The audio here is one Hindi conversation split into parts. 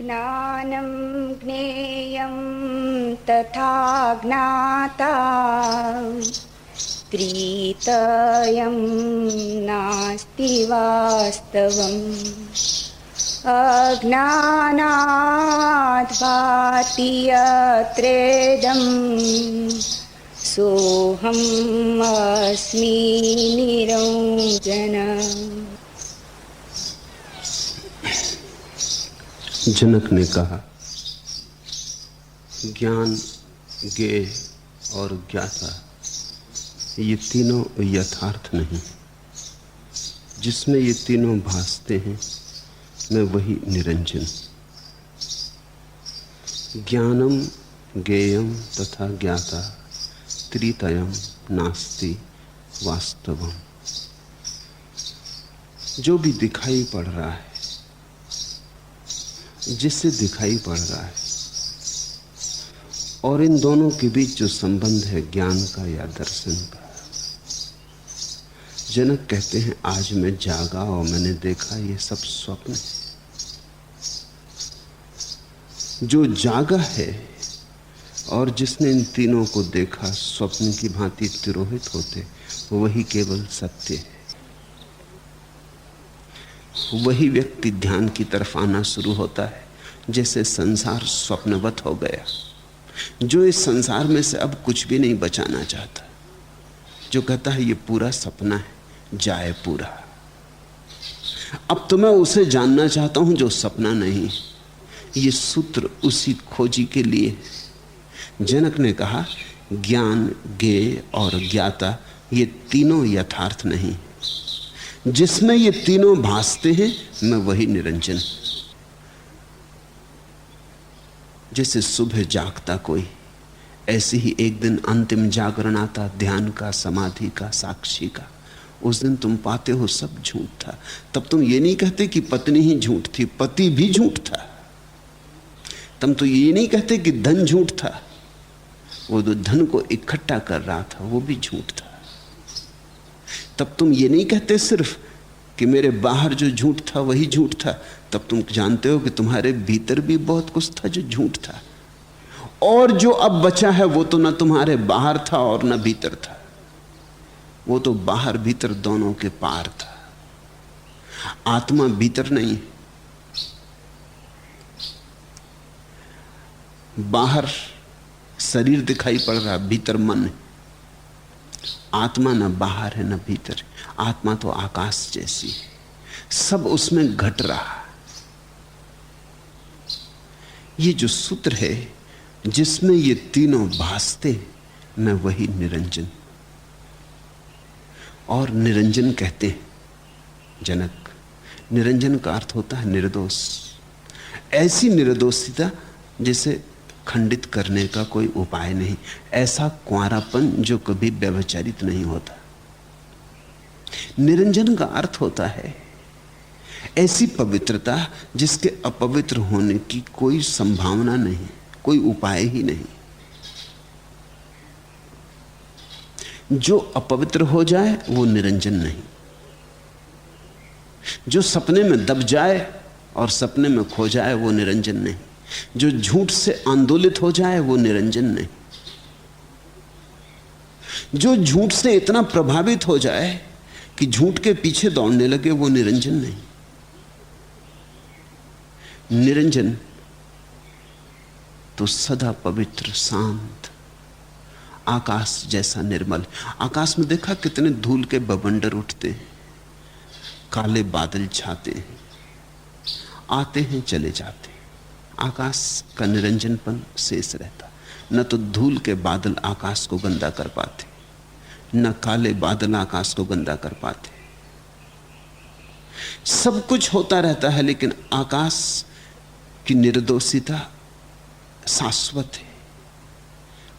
ज्ञानं ज्ञेयं तथा ज्ञाता त्रितयं नास्ति वास्तवम्। अज्ञानात् भाति यत्रेदं सोऽहम् अस्मि निरञ्जनः। जनक ने कहा, ज्ञान, ज्ञेय और ज्ञाता ये तीनों यथार्थ नहीं। जिसमें ये तीनों भासते हैं मैं वही निरंजन। ज्ञानम ज्ञेयम तथा ज्ञाता त्रितयम नास्ति वास्तवम। जो भी दिखाई पड़ रहा है, जिससे दिखाई पड़ रहा है, और इन दोनों के बीच जो संबंध है ज्ञान का या दर्शन का। जनक कहते हैं, आज मैं जागा और मैंने देखा ये सब स्वप्न है। जो जागा है और जिसने इन तीनों को देखा स्वप्न की भांति तिरोहित होते, वही केवल सत्य है। वही व्यक्ति ध्यान की तरफ आना शुरू होता है, जैसे संसार स्वप्नवत हो गया। जो इस संसार में से अब कुछ भी नहीं बचाना चाहता, जो कहता है ये पूरा सपना है, जाए पूरा। अब तो मैं उसे जानना चाहता हूं जो सपना नहीं। ये सूत्र उसी खोजी के लिए। जनक ने कहा, ज्ञान, ज्ञेय और ज्ञाता ये तीनों यथार्थ नहीं। जिसमें ये तीनों भासते हैं मैं वही निरंजन। जैसे सुबह जागता कोई, ऐसे ही एक दिन अंतिम जागरण आता, ध्यान का, समाधि का, साक्षी का। उस दिन तुम पाते हो सब झूठ था। तब तुम ये नहीं कहते कि पत्नी ही झूठ थी, पति भी झूठ था। तब तो ये नहीं कहते कि धन झूठ था, वो जो धन को इकट्ठा कर रहा था वो भी झूठ था। तब तुम ये नहीं कहते सिर्फ कि मेरे बाहर जो झूठ था वही झूठ था, तब तुम जानते हो कि तुम्हारे भीतर भी बहुत कुछ था जो झूठ था। और जो अब बचा है वो तो ना तुम्हारे बाहर था और ना भीतर था, वो तो बाहर भीतर दोनों के पार था। आत्मा भीतर नहीं है। बाहर शरीर दिखाई पड़ रहा, भीतर मन है। आत्मा न बाहर है न भीतर है। आत्मा तो आकाश जैसी है, सब उसमें घट रहा। ये जो सूत्र है जिसमें ये तीनों भासते, मैं वही निरंजन। और निरंजन कहते हैं जनक, निरंजन का अर्थ होता है निर्दोष। ऐसी निर्दोषता जिसे खंडित करने का कोई उपाय नहीं। ऐसा कुंवारापन जो कभी व्यभिचारित नहीं होता। निरंजन का अर्थ होता है ऐसी पवित्रता जिसके अपवित्र होने की कोई संभावना नहीं, कोई उपाय ही नहीं। जो अपवित्र हो जाए वो निरंजन नहीं। जो सपने में दब जाए और सपने में खो जाए वो निरंजन नहीं। जो झूठ से आंदोलित हो जाए वो निरंजन नहीं। जो झूठ से इतना प्रभावित हो जाए कि झूठ के पीछे दौड़ने लगे वो निरंजन नहीं। निरंजन तो सदा पवित्र, शांत, आकाश जैसा निर्मल। आकाश में देखा कितने धूल के बवंडर उठते हैं, काले बादल छाते हैं, आते हैं चले जाते हैं। आकाश का निरंजनपन शेष रहता। न तो धूल के बादल आकाश को गंदा कर पाते, न काले बादल आकाश को गंदा कर पाते। सब कुछ होता रहता है, लेकिन आकाश की निर्दोषिता शाश्वत है,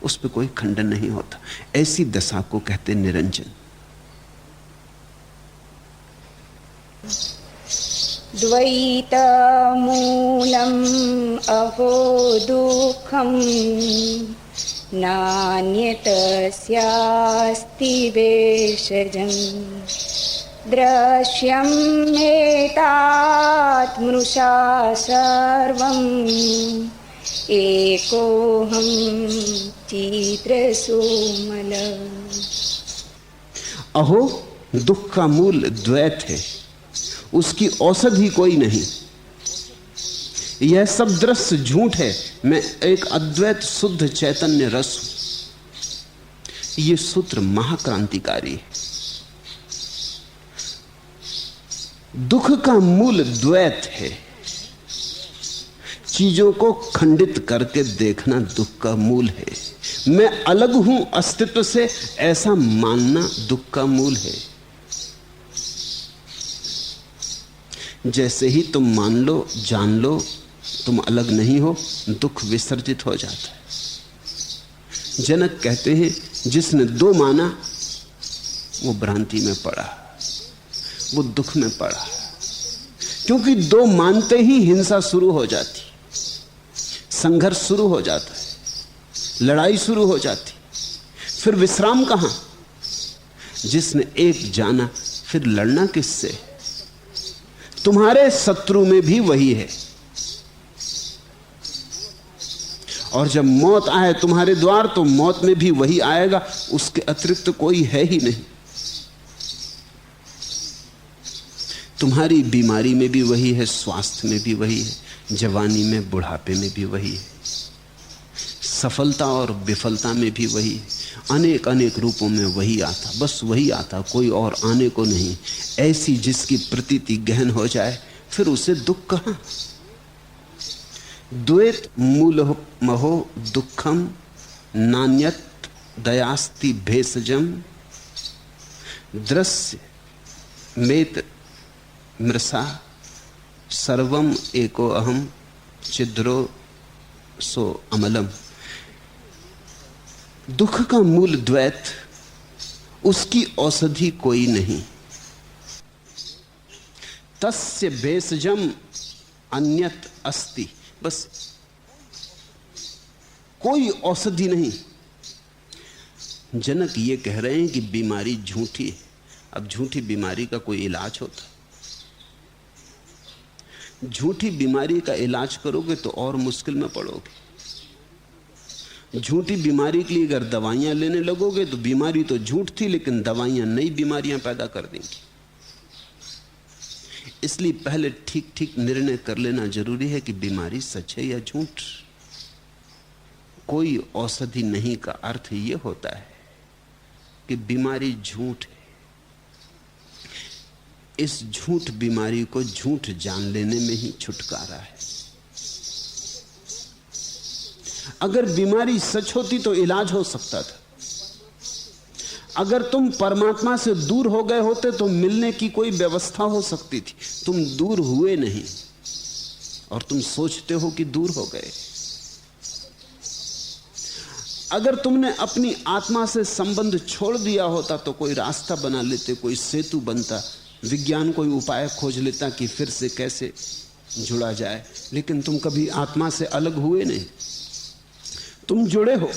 उस पर कोई खंडन नहीं होता। ऐसी दशा को कहते निरंजन। द्वैतमूलम् अहो दुःखं नान्यतस्यास्ति भेषजम् दृश्यमेतात्मृषा सर्वम् एकोऽहं चित्रसोमल। अहो, दुख का मूल द्वैत है, उसकी औषधि कोई नहीं। यह सब दृश्य झूठ है, मैं एक अद्वैत शुद्ध चैतन्य रस हूं। यह सूत्र महाक्रांतिकारी है। दुख का मूल द्वैत है, चीजों को खंडित करके देखना दुख का मूल है। मैं अलग हूं अस्तित्व से, ऐसा मानना दुख का मूल है। जैसे ही तुम मान लो, जान लो तुम अलग नहीं हो, दुख विसर्जित हो जाता है। जनक कहते हैं, जिसने दो माना वो भ्रांति में पड़ा, वो दुख में पड़ा। क्योंकि दो मानते ही हिंसा शुरू हो जाती, संघर्ष शुरू हो जाता है, लड़ाई शुरू हो जाती। फिर विश्राम कहां? जिसने एक जाना फिर लड़ना किससे? तुम्हारे शत्रु में भी वही है। और जब मौत आए तुम्हारे द्वार तो मौत में भी वही आएगा, उसके अतिरिक्त कोई है ही नहीं। तुम्हारी बीमारी में भी वही है, स्वास्थ्य में भी वही है, जवानी में बुढ़ापे में भी वही है, सफलता और विफलता में भी वही है। अनेक अनेक रूपों में वही आता, बस वही आता, कोई और आने को नहीं। ऐसी जिसकी प्रतीति गहन हो जाए फिर उसे दुख कहां? द्वैत मूल महो दुखम नान्यत दयास्ति भेषजम दृश्य मेत मृषा सर्वम एको अहम छिद्रो सो अमलम। दुख का मूल द्वैत, उसकी औषधि कोई नहीं। तस्य भेषजम अन्यत अस्ति, बस कोई औषधि नहीं। जनक ये कह रहे हैं कि बीमारी झूठी है। अब झूठी बीमारी का कोई इलाज होता? झूठी बीमारी का इलाज करोगे तो और मुश्किल में पड़ोगे। झूठी बीमारी के लिए अगर दवाइयां लेने लगोगे तो बीमारी तो झूठ थी, लेकिन दवाइयां नई बीमारियां पैदा कर देंगी। इसलिए पहले ठीक ठीक निर्णय कर लेना जरूरी है कि बीमारी सच है या झूठ। कोई औषधि नहीं का अर्थ यह होता है कि बीमारी झूठ है। इस झूठ बीमारी को झूठ जान लेने में ही छुटकारा है। अगर बीमारी सच होती तो इलाज हो सकता था। अगर तुम परमात्मा से दूर हो गए होते तो मिलने की कोई व्यवस्था हो सकती थी। तुम दूर हुए नहीं और तुम सोचते हो कि दूर हो गए। अगर तुमने अपनी आत्मा से संबंध छोड़ दिया होता तो कोई रास्ता बना लेते, कोई सेतु बनता, विज्ञान कोई उपाय खोज लेता कि फिर से कैसे जुड़ा जाए। लेकिन तुम कभी आत्मा से अलग हुए नहीं, तुम जुड़े हो।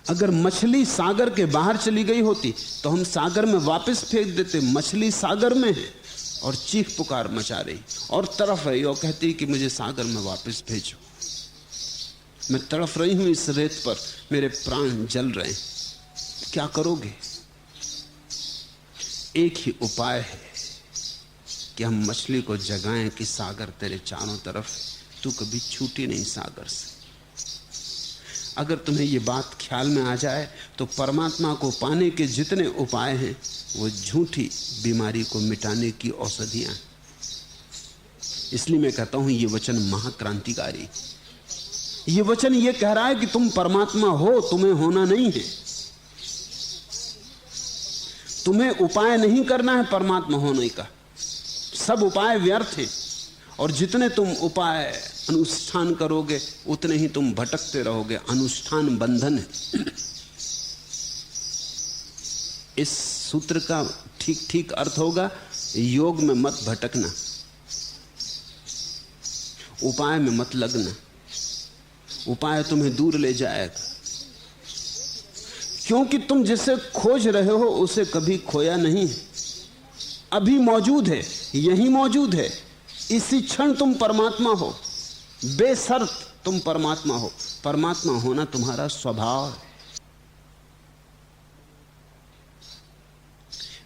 अगर मछली सागर के बाहर चली गई होती तो हम सागर में वापस फेंक देते। मछली सागर में है और चीख पुकार मचा रही और तड़फ रही और कहती कि मुझे सागर में वापस भेजो। मैं तड़फ रही हूं इस रेत पर, मेरे प्राण जल रहे हैं। क्या करोगे? एक ही उपाय है कि हम मछली को जगाएं कि सागर तेरे चारों तरफ, तू कभी छूटी नहीं सागर से। अगर तुम्हें ये बात ख्याल में आ जाए तो परमात्मा को पाने के जितने उपाय हैं वो झूठी बीमारी को मिटाने की औषधियां। इसलिए मैं कहता हूं ये वचन महाक्रांतिकारी। ये वचन ये कह रहा है कि तुम परमात्मा हो, तुम्हें होना नहीं है। तुम्हें उपाय नहीं करना है परमात्मा होने का। सब उपाय व्यर्थ हैं और जितने तुम उपाय अनुष्ठान करोगे उतने ही तुम भटकते रहोगे। अनुष्ठान बंधन है। इस सूत्र का ठीक ठीक अर्थ होगा, योग में मत भटकना, उपाय में मत लगना। उपाय तुम्हें दूर ले जाएगा। क्योंकि तुम जिसे खोज रहे हो उसे कभी खोया नहीं, अभी मौजूद है, यही मौजूद है। इसी क्षण तुम परमात्मा हो, बेशर्त तुम परमात्मा हो। परमात्मा होना तुम्हारा स्वभाव है।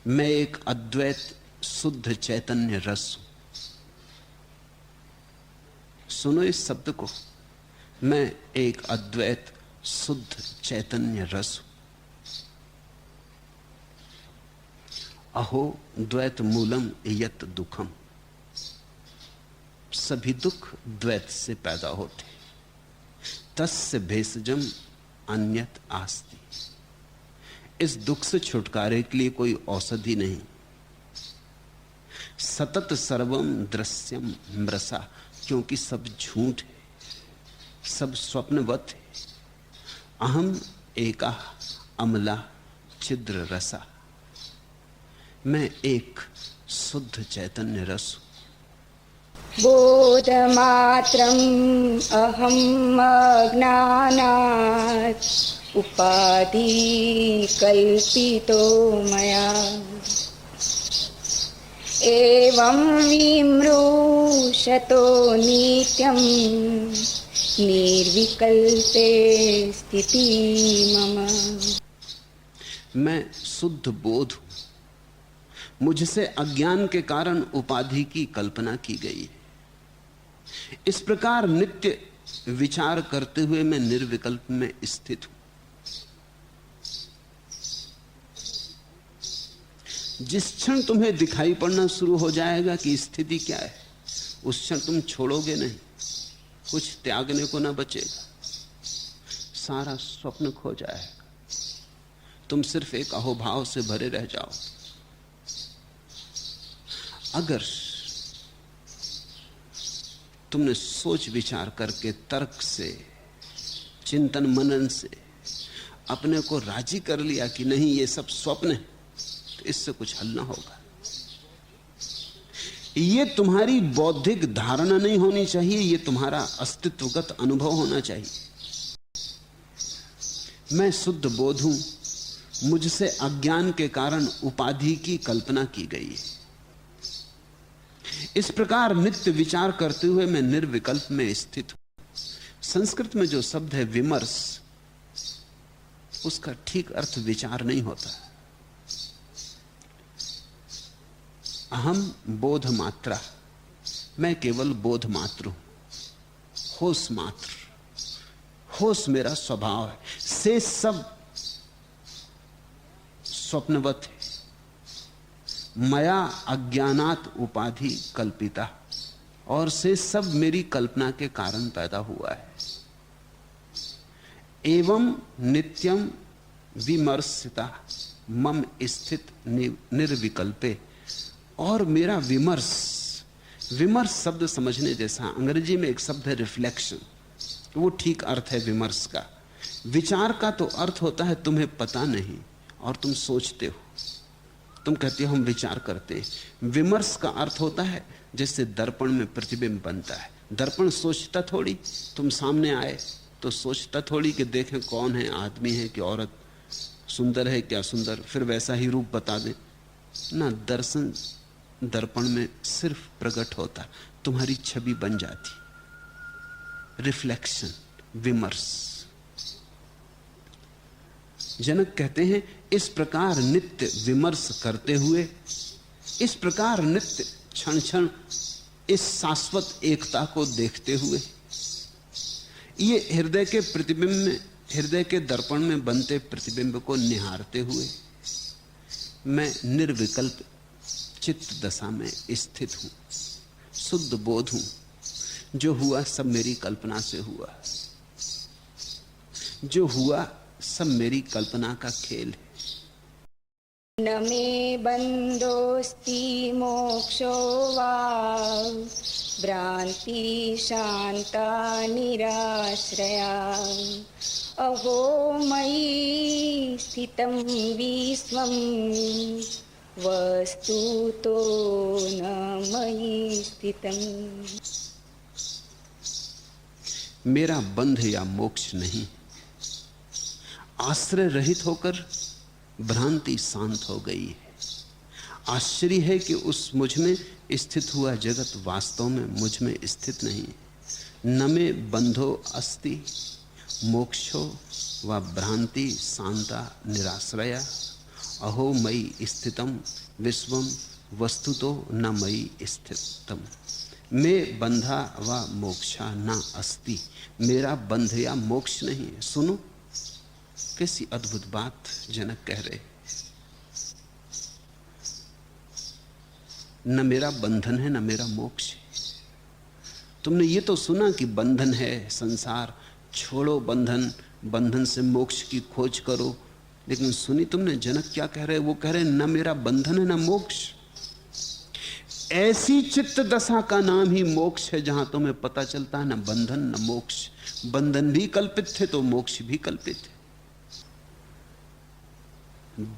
मैं एक अद्वैत शुद्ध चैतन्य रस हूं। सुनो इस शब्द को, मैं एक अद्वैत शुद्ध चैतन्य रस हूं। अहो द्वैत मूलम यत दुखम, सभी दुख द्वैत से पैदा होते। तस्य भेषजम अन्यत आस्ति, इस दुख से छुटकारे के लिए कोई औषधि नहीं। सतत सर्वम दृश्यम मृषा, क्योंकि सब झूठ है, सब स्वप्नवत है। अहम एका अमला छिद्र रसा, मैं एक शुद्ध चैतन्य रस हूं। बोधमात्रम् अहम् अज्ञानात् उपाधि कल्पितो मया, एवं विमृशतो नित्यं निर्विकल्पे स्थिति मम। मैं शुद्ध बोध हूं, मुझसे अज्ञान के कारण उपाधि की कल्पना की गई है। इस प्रकार नित्य विचार करते हुए मैं निर्विकल्प में स्थित हूं। जिस क्षण तुम्हें दिखाई पड़ना शुरू हो जाएगा कि स्थिति क्या है, उस क्षण तुम छोड़ोगे नहीं, कुछ त्यागने को ना बचेगा, सारा स्वप्न खो जाएगा, तुम सिर्फ एक अहोभाव से भरे रह जाओ। अगर तुमने सोच विचार करके, तर्क से, चिंतन मनन से अपने को राजी कर लिया कि नहीं ये सब स्वप्न है, तो इससे कुछ हल ना होगा। ये तुम्हारी बौद्धिक धारणा नहीं होनी चाहिए, ये तुम्हारा अस्तित्वगत अनुभव होना चाहिए। मैं शुद्ध बोध हूं, मुझसे अज्ञान के कारण उपाधि की कल्पना की गई है। इस प्रकार नित्य विचार करते हुए मैं निर्विकल्प में स्थित हूं। संस्कृत में जो शब्द है विमर्श, उसका ठीक अर्थ विचार नहीं होता। अहम बोध मात्रा, मैं केवल बोध मात्र हूं, होश मात्र। होश मेरा स्वभाव है, से सब स्वप्नवत है। मया अज्ञानात उपाधि कल्पिता, और से सब मेरी कल्पना के कारण पैदा हुआ है। एवं नित्यम विमर्शिता मम स्थित निर्विकल्पे, और मेरा विमर्श, विमर्श शब्द समझने जैसा, अंग्रेजी में एक शब्द है रिफ्लेक्शन, वो ठीक अर्थ है विमर्श का। विचार का तो अर्थ होता है तुम्हें पता नहीं और तुम सोचते हो, तुम कहते हो हम विचार करते हैं। विमर्श का अर्थ होता है जैसे दर्पण में प्रतिबिंब बनता है। दर्पण सोचता थोड़ी, तुम सामने आए तो सोचता थोड़ी कि देखें कौन है, आदमी है कि औरत, सुंदर है क्या सुंदर, फिर वैसा ही रूप बता दें ना। दर्शन दर्पण में सिर्फ प्रकट होता, तुम्हारी छवि बन जाती। रिफ्लेक्शन, विमर्श। जनक कहते हैं इस प्रकार नित्य विमर्श करते हुए, इस प्रकार नित्य क्षण क्षण इस शाश्वत एकता को देखते हुए, ये हृदय के प्रतिबिंब में, हृदय के दर्पण में बनते प्रतिबिंब को निहारते हुए मैं निर्विकल्प चित्त दशा में स्थित हूं, शुद्ध बोध हूं। जो हुआ सब मेरी कल्पना से हुआ, जो हुआ सब मेरी कल्पना का खेल है। न मे बंधोस्ति मोक्षो वा भ्रांति शांता निराश्रया, अहो मयि स्थितं विश्वं वस्तुतो न मयि स्थितम्। मेरा बंध या मोक्ष नहीं, आश्रय रहित होकर भ्रांति शांत हो गई है। आश्चर्य है कि उस मुझ में स्थित हुआ जगत वास्तव में मुझ में स्थित नहीं है। न में बंधो अस्ति मोक्षो व भ्रांति शांता निराश्रया अहो मयि स्थितम विश्वम वस्तुतो न मयि स्थितम। मैं बंधा व मोक्षा न अस्ति, मेरा बंध या मोक्ष नहीं है। सुनो कैसी अद्भुत बात जनक कह रहे। न मेरा बंधन है न मेरा मोक्ष है। तुमने ये तो सुना कि बंधन है संसार, छोड़ो बंधन, बंधन से मोक्ष की खोज करो, लेकिन सुनी तुमने जनक क्या कह रहे? वो कह रहे न मेरा बंधन है न मोक्ष। ऐसी चित्त दशा का नाम ही मोक्ष है जहां तुम्हें पता चलता है न बंधन न मोक्ष। बंधन भी कल्पित थे तो मोक्ष भी कल्पित है।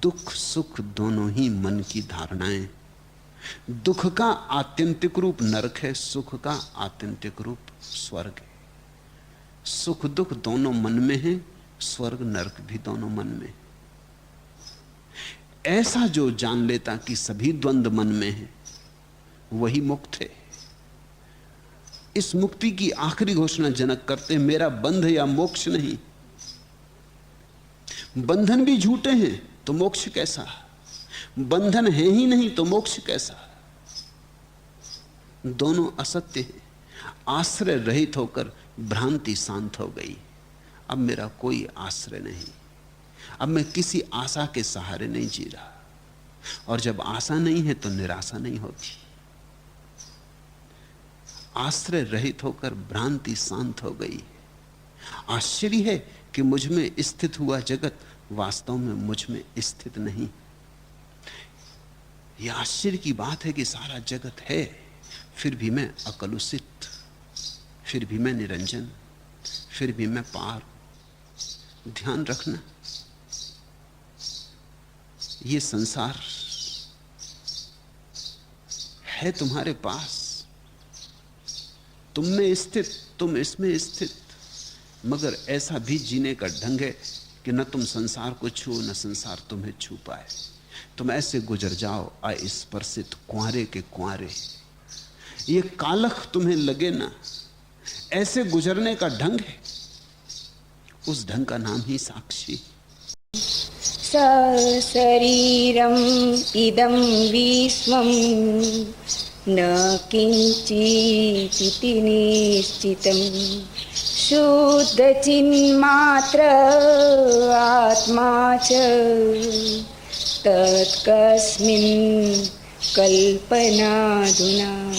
दुख सुख दोनों ही मन की धारणाएं। दुख का आत्यंतिक रूप नरक है, सुख का आत्यंतिक रूप स्वर्ग है। सुख दुख दोनों मन में है, स्वर्ग नरक भी दोनों मन में। ऐसा जो जान लेता कि सभी द्वंद्व मन में है वही मुक्त है। इस मुक्ति की आखिरी घोषणा जनक करते, मेरा बंध या मोक्ष नहीं। बंधन भी झूठे हैं तो मोक्ष कैसा? बंधन है ही नहीं तो मोक्ष कैसा? दोनों असत्य हैं। आश्रय रहित होकर भ्रांति शांत हो गई। अब मेरा कोई आश्रय नहीं, अब मैं किसी आशा के सहारे नहीं जी रहा। और जब आशा नहीं है तो निराशा नहीं होती। आश्रय रहित होकर भ्रांति शांत हो गई। आश्चर्य है कि मुझ में स्थित हुआ जगत वास्तव में मुझ में स्थित नहीं। यह आश्चर्य की बात है कि सारा जगत है, फिर भी मैं अकलुषित, फिर भी मैं निरंजन, फिर भी मैं पार। ध्यान रखना, ये संसार है तुम्हारे पास, तुम में स्थित, तुम इसमें स्थित, मगर ऐसा भी जीने का ढंग है कि न तुम संसार को छू न संसार तुम्हें छू पाए। तुम ऐसे गुजर जाओ अस्पर्शित, कुंवारे के कुंवारे। ये कालख तुम्हें लगे ना, ऐसे गुजरने का ढंग है। उस ढंग का नाम ही साक्षी। सशरीरम इदं विश्वं न किंचिदिति निश्चितं शुद्ध चिन्मात्र आत्मा च तत्कस्मिन् कल्पनाधुना।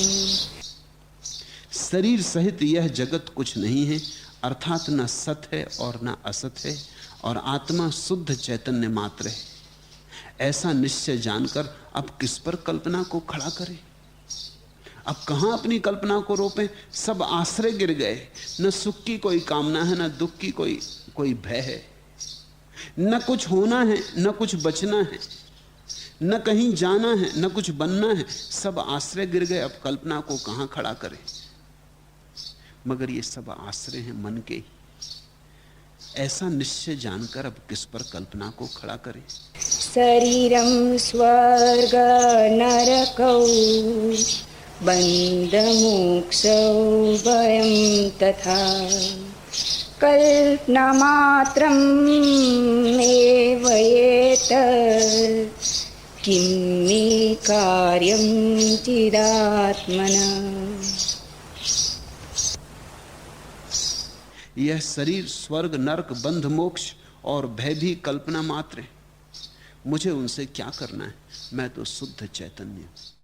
शरीर सहित यह जगत कुछ नहीं है, अर्थात न सत है और न असत है, और आत्मा शुद्ध चैतन्य मात्र है। ऐसा निश्चय जानकर अब किस पर कल्पना को खड़ा करें? अब कहां अपनी कल्पना को रोपें? सब आश्रय गिर गए। न सुख की कोई कामना है, न दुख की कोई भय है, न कुछ होना है न कुछ बचना है, न कहीं जाना है न कुछ बनना है। सब आश्रय गिर गए। अब कल्पना को कहां खड़ा करें? मगर ये सब आश्रय हैं मन के ही। ऐसा निश्चय जानकर अब किस पर कल्पना को खड़ा करें? शरीरम स्वर्ग नरकौ बंध मोक्षौ भयं तथा कल्पना मात्रम एव एतत् किं मे कार्यं चिदात्मना। यह शरीर स्वर्ग नरक बंध मोक्ष और भय भी कल्पना मात्र है। मुझे उनसे क्या करना है? मैं तो शुद्ध चैतन्य हूं।